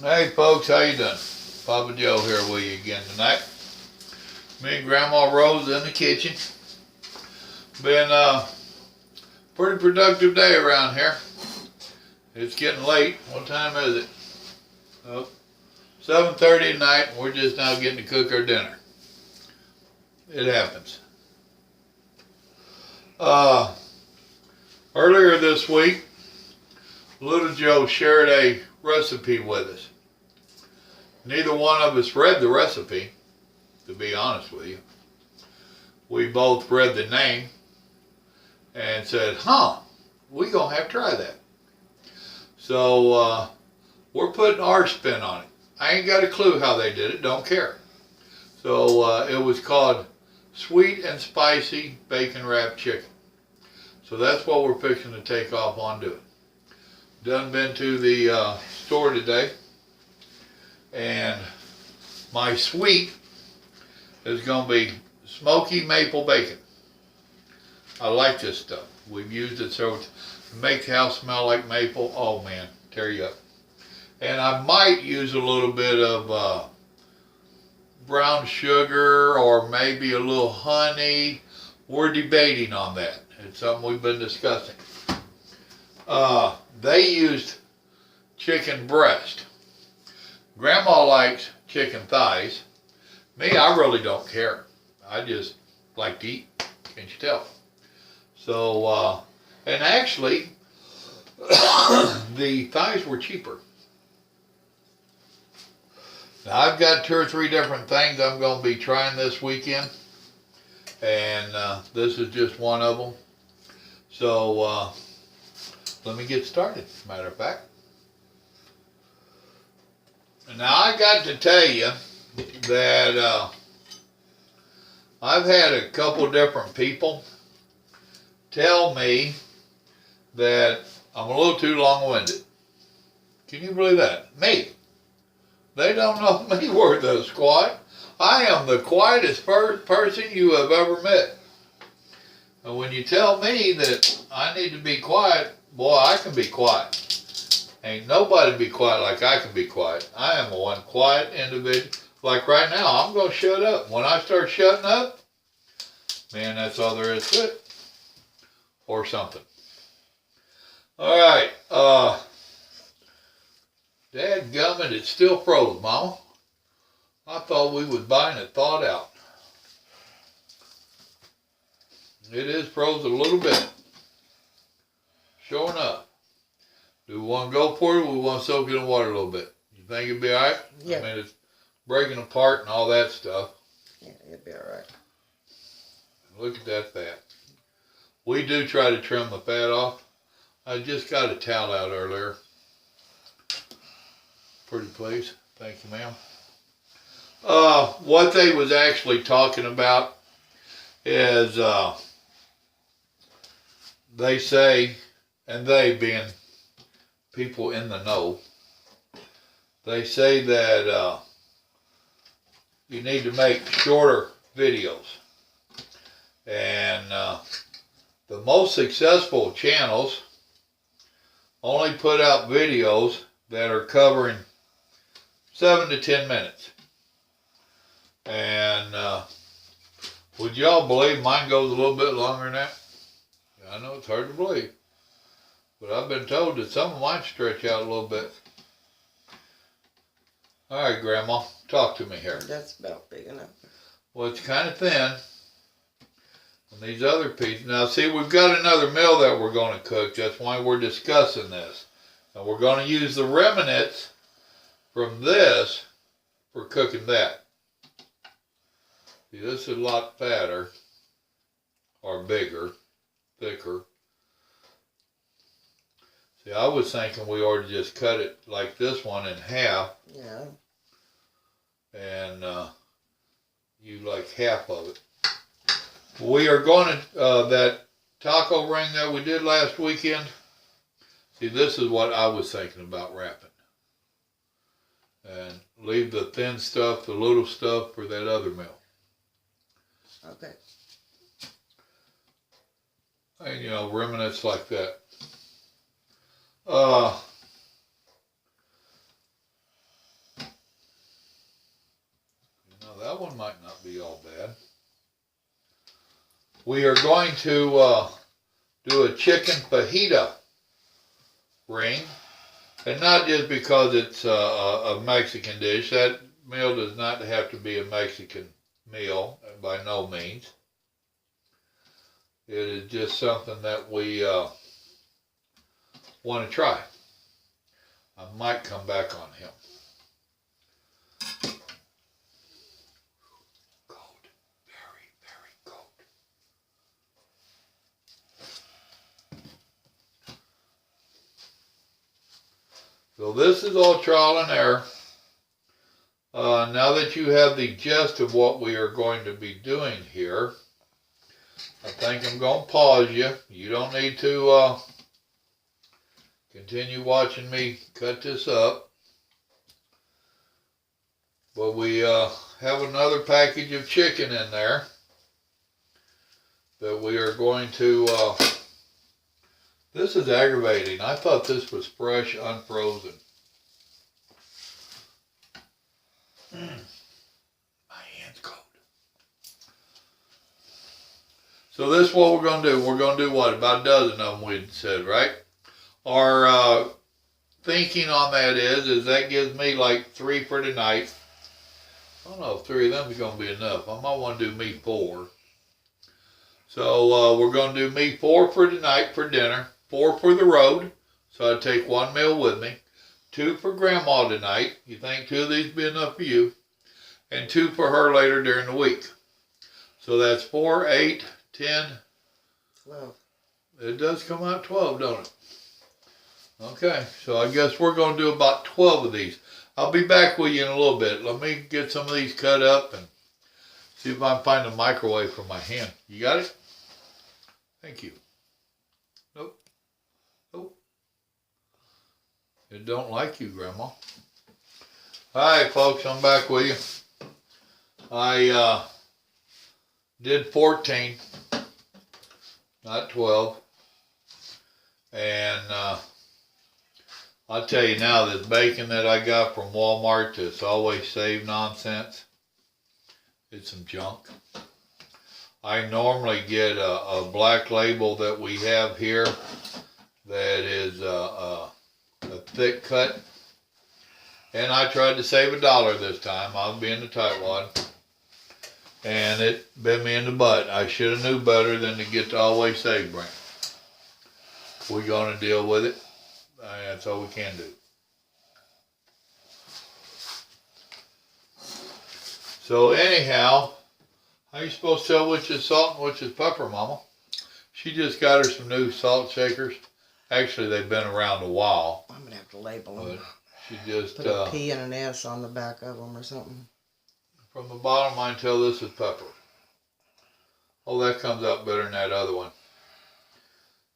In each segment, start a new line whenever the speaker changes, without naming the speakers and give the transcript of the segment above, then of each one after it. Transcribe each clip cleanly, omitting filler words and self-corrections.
Hey folks, how you doing? Papa Joe here with you again tonight. Me and Grandma Rose in the kitchen. Been a pretty productive day around here. It's getting late. What time is it? Oh, 7:30 at night. We're just now getting to cook our dinner. It happens. Earlier this week, Little Joe shared a recipe with us. Neither one of us read the recipe, to be honest with you. We both read the name and said, we gonna have to try that. So we're putting our spin on it. I ain't got a clue how they did it, don't care. So it was called Sweet and Spicy Bacon Wrapped Chicken. So that's what we're fixing to take off on doing. Done been to the store today, and my sweet is going to be smoky maple bacon. I like this stuff. We've used it so to make the house smell like maple. Oh man, tear you up. And I might use a little bit of brown sugar or maybe a little honey. We're debating on that. It's something we've been discussing. They used chicken breast. Grandma likes chicken thighs. Me, I really don't care. I just like to eat. Can't you tell? So, and actually, the thighs were cheaper. Now, I've got 2 or 3 different things I'm going to be trying this weekend. And this is just one of them. So, let me get started, matter of fact. Now, I got to tell you that I've had a couple different people tell me that I'm a little too long-winded. Can you believe that? Me. They don't know me worth a squat. I am the quietest person you have ever met. And when you tell me that I need to be quiet, boy, I can be quiet. Ain't nobody be quiet like I can be quiet. I am one quiet individual. Like right now, I'm going to shut up. When I start shutting up, man, that's all there is to it. Or something. All right. Dadgummit, it's still froze, Mama. I thought we was buying it thawed out. It is froze a little bit. Sure enough. Do we want to go for it, or we want to soak it in water a little bit? You think it'd be all right?
Yeah.
I mean, it's breaking apart and all that stuff.
Yeah, it'd be all right.
Look at that fat. We do try to trim the fat off. I just got a towel out earlier. Pretty please. Thank you, ma'am. What they was actually talking about is they say, and they being people in the know, they say that you need to make shorter videos. And the most successful channels only put out videos that are covering 7 to 10 minutes. And would y'all believe mine goes a little bit longer than that? I know it's hard to believe. But I've been told that some of mine stretch out a little bit. All right, Grandma, talk to me here.
That's about big enough.
Well, it's kind of thin. And these other pieces. Now, see, we've got another meal that we're going to cook. That's why we're discussing this. And we're going to use the remnants from this for cooking that. See, this is a lot fatter, or bigger, thicker. See, I was thinking we ought to just cut it like this one in half.
Yeah.
And you like half of it. We are going to, that taco ring that we did last weekend, see, this is what I was thinking about wrapping. And leave the thin stuff, the little stuff for that other meal.
Okay.
And, you know, remnants like that. that one might not be all bad. We are going to do a chicken fajita ring. And not just because it's a Mexican dish. That meal does not have to be a Mexican meal, by no means. It is just something that we want to try. I might come back on him. Cold. Very, very cold. So this is all trial and error. Now that you have the gist of what we are going to be doing here, I think I'm going to pause you. You don't need to continue watching me cut this up. But we have another package of chicken in there that we are going to... This is aggravating. I thought this was fresh, unfrozen. My hand's cold. So this is what we're going to do. We're going to do what? About a dozen of them we said, right? Our thinking on that is that gives me like 3 for tonight. I don't know if 3 of them is going to be enough. I might want to do me 4. So we're going to do me 4 for tonight for dinner. 4 for the road, so I'd take 1 meal with me. 2 for Grandma tonight. You think 2 of these would be enough for you? And 2 for her later during the week. So that's 4, 8, 10.
12.
It does come out 12, don't it? Okay, so I guess we're going to do about 12 of these. I'll be back with you in a little bit. Let me get some of these cut up and see if I can find a microwave for my hand. You got it? Thank you. Nope. Nope. It don't like you, Grandma. Alright, folks, I'm back with you. I did 14, not 12. And I'll tell you now, this bacon that I got from Walmart that's always save nonsense, it's some junk. I normally get a black label that we have here that is a thick cut. And I tried to save $1 this time. I'll be in the tightwad. And it bit me in the butt. I should have knew better than to get the Always Save brand. We're going to deal with it. That's all we can do. So anyhow, how you supposed to tell which is salt and which is pepper, Mama? She just got her some new salt shakers. Actually, they've been around a while.
I'm going to have to label them.
She just...
Put a P and an S on the back of them or something.
From the bottom, I can tell this is pepper. Oh, that comes out better than that other one.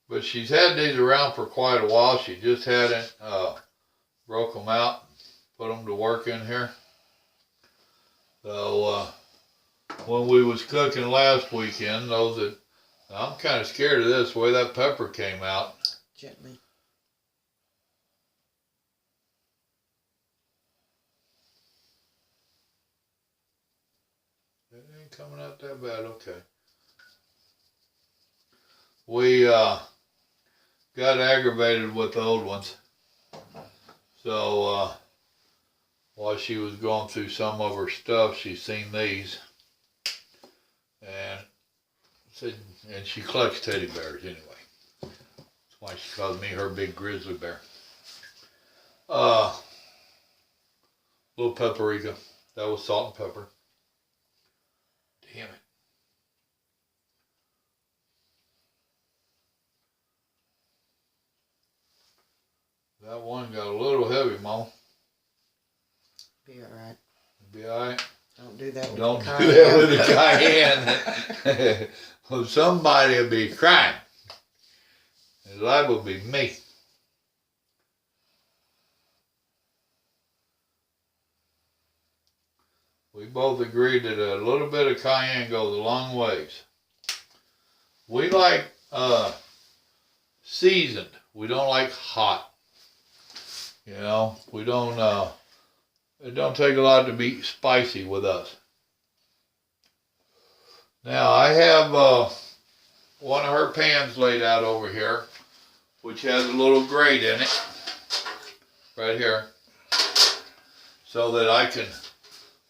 But she's had these around for quite a while. She just hadn't broke them out, put them to work in here. So when we was cooking last weekend, I'm kind of scared of this, the way that pepper came out.
Gently.
It ain't coming out that bad, okay. We got aggravated with the old ones. So while she was going through some of her stuff, she seen these. And she collects teddy bears anyway. That's why she calls me her big grizzly bear. Little paprika. That was salt and pepper. Damn it. That one got a little heavy, Mom.
Be alright.
Be alright.
Don't do that with
Don't
the
do that with the cayenne. Well, somebody will be crying. And that will be me. We both agreed that a little bit of cayenne goes a long ways. We like seasoned. We don't like hot. You know, we don't, it don't take a lot to be spicy with us. Now I have one of her pans laid out over here, which has a little grate in it, right here, so that I can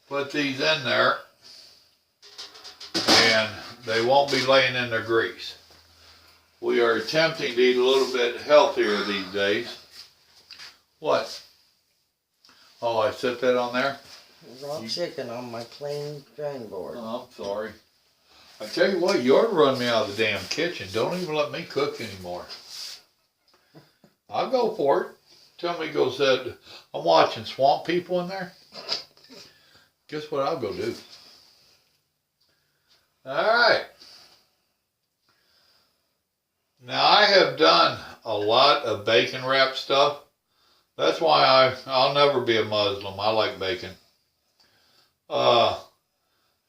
put these in there and they won't be laying in their grease. We are attempting to eat a little bit healthier these days. What? Oh, I set that on there?
Raw chicken on my clean drain board.
Oh, I'm sorry. I tell you what, you ought to run me out of the damn kitchen. Don't even let me cook anymore. I'll go for it. Tell me to go sit. I'm watching Swamp People in there. Guess what I'll go do? Alright. Now I have done a lot of bacon wrap stuff. That's why I'll never be a Muslim. I like bacon.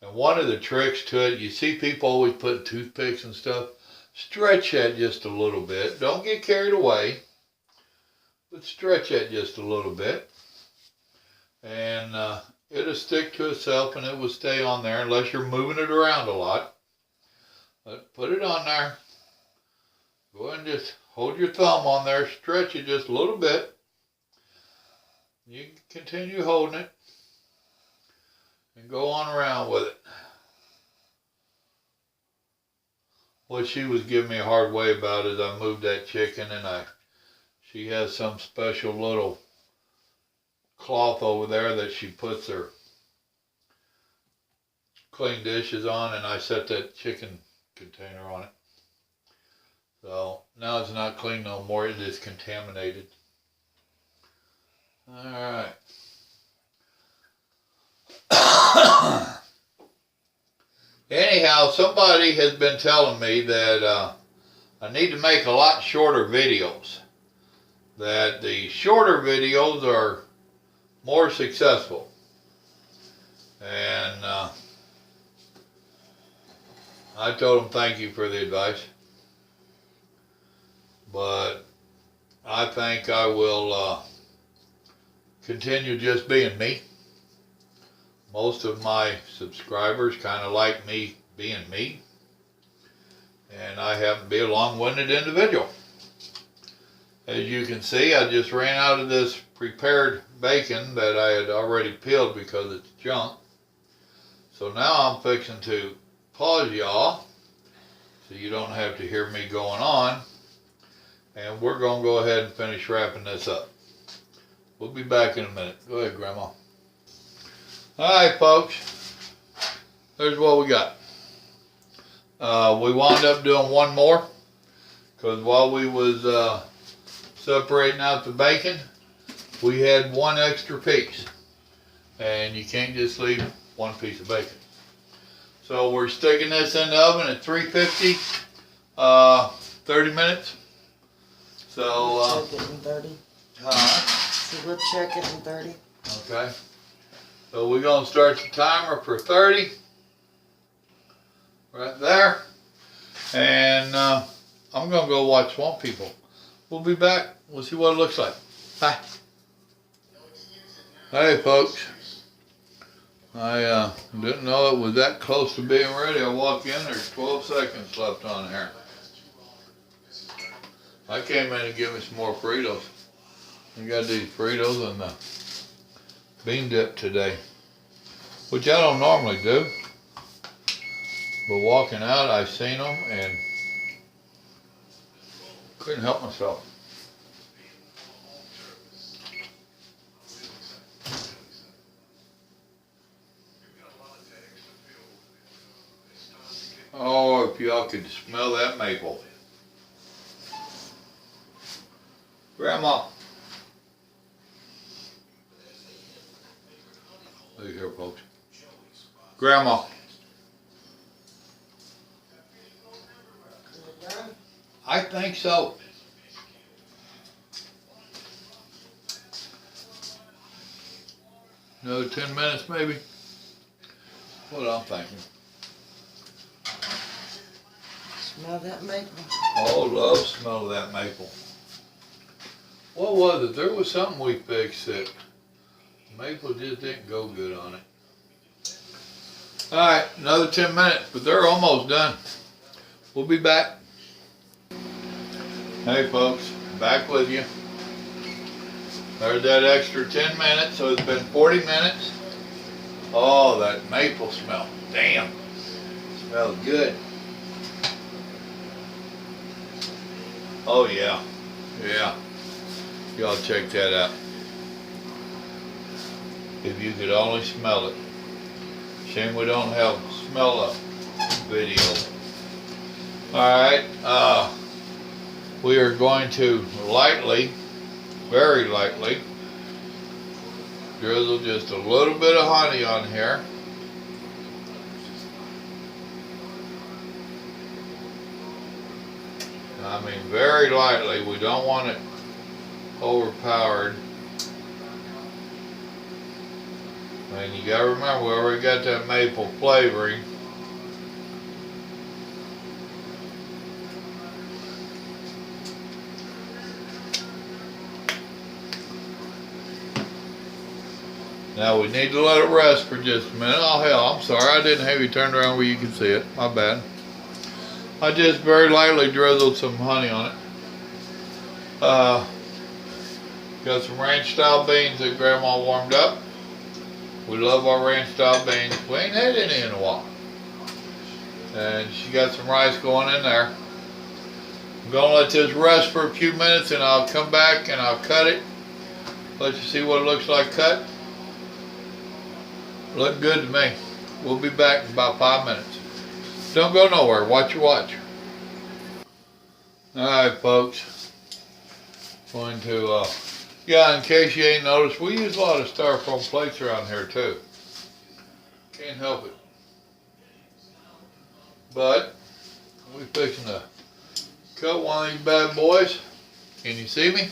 And one of the tricks to it, you see people always put toothpicks and stuff. Stretch that just a little bit. Don't get carried away. But stretch that just a little bit. And it'll stick to itself and it will stay on there unless you're moving it around a lot. But put it on there. Go ahead and just hold your thumb on there. Stretch it just a little bit. You can continue holding it. And go on around with it. What she was giving me a hard way about is I moved that chicken and she has some special little cloth over there that she puts her clean dishes on, and I set that chicken container on it. So now it's not clean no more, it is contaminated. Alright. Anyhow, somebody has been telling me that I need to make a lot shorter videos. That the shorter videos are more successful. And I told them thank you for the advice. But I think I will continue just being me. Most of my subscribers kind of like me being me. And I happen to be a long-winded individual. As you can see, I just ran out of this prepared bacon that I had already peeled because it's junk. So now I'm fixing to pause y'all so you don't have to hear me going on. And we're going to go ahead and finish wrapping this up. We'll be back in a minute. Go ahead, Grandma. Alright, folks. Here's what we got. We wound up doing one more because while we was separating out the bacon, we had one extra piece. And you can't just leave one piece of bacon. So we're sticking this in the oven at 350, 30 minutes. So,
check it in 30.
So
we'll check it in 30.
Okay. So we're going to start the timer for 30. Right there. And I'm going to go watch Swamp People. We'll be back. We'll see what it looks like. Bye. Hey, folks. I didn't know it was that close to being ready. I walk in, there's 12 seconds left on here. I came in and give me some more Fritos. I got these Fritos and the bean dip today, which I don't normally do. But walking out, I seen them and couldn't help myself. Oh, if y'all could smell that maple. Grandma. Look here, folks. Grandma. I think so. Another 10 minutes maybe. What I'm thinking.
Smell that maple?
Oh, love smell of that maple. What was it? There was something we fixed that maple just didn't go good on it. Alright, another 10 minutes, but they're almost done. We'll be back. Hey folks, back with you. There's that extra 10 minutes, so it's been 40 minutes. Oh, that maple smell. Damn. Smells good. Oh yeah. Yeah. Y'all check that out. If you could only smell it. Shame we don't have smell up video. Alright, we are going to lightly, very lightly, drizzle just a little bit of honey on here. I mean very lightly, we don't want it overpowered. I mean, you gotta remember, we already got that maple flavoring. Now we need to let it rest for just a minute. Oh hell, I'm sorry, I didn't have you turned around where you can see it. My bad. I just very lightly drizzled some honey on it. Got some ranch style beans that Grandma warmed up. We love our ranch style beans. We ain't had any in a while. And she got some rice going in there. I'm gonna let this rest for a few minutes and I'll come back and I'll cut it. Let you see what it looks like cut. Look good to me. We'll be back in about 5 minutes. Don't go nowhere. Watch your watch. Alright folks. Going to yeah, in case you ain't noticed, we use a lot of styrofoam plates around here too. Can't help it. But we're fixing to cut one of these bad boys. Can you see me?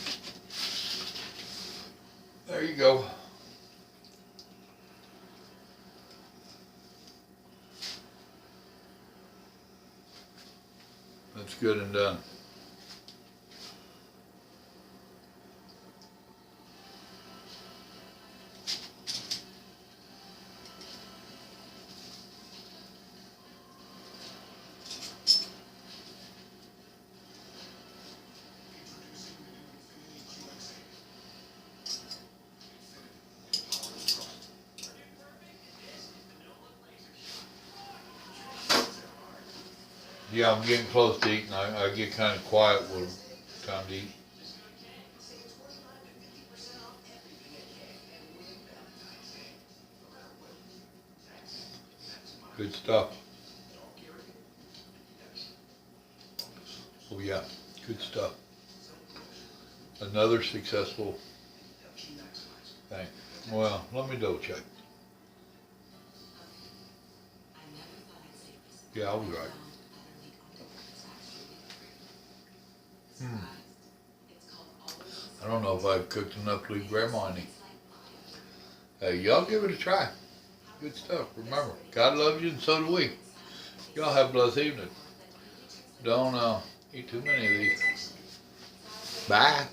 There you go. That's good and done. Yeah, I'm getting close to eating. I get kind of quiet when it's time to eat. Good stuff. Oh yeah, good stuff. Another successful thing. Well, let me double check. Yeah, I'll be right. I don't know if I've cooked enough to leave Grandma any. Hey, y'all give it a try. Good stuff. Remember, God loves you and so do we. Y'all have a blessed evening. Don't eat too many of these. Bye.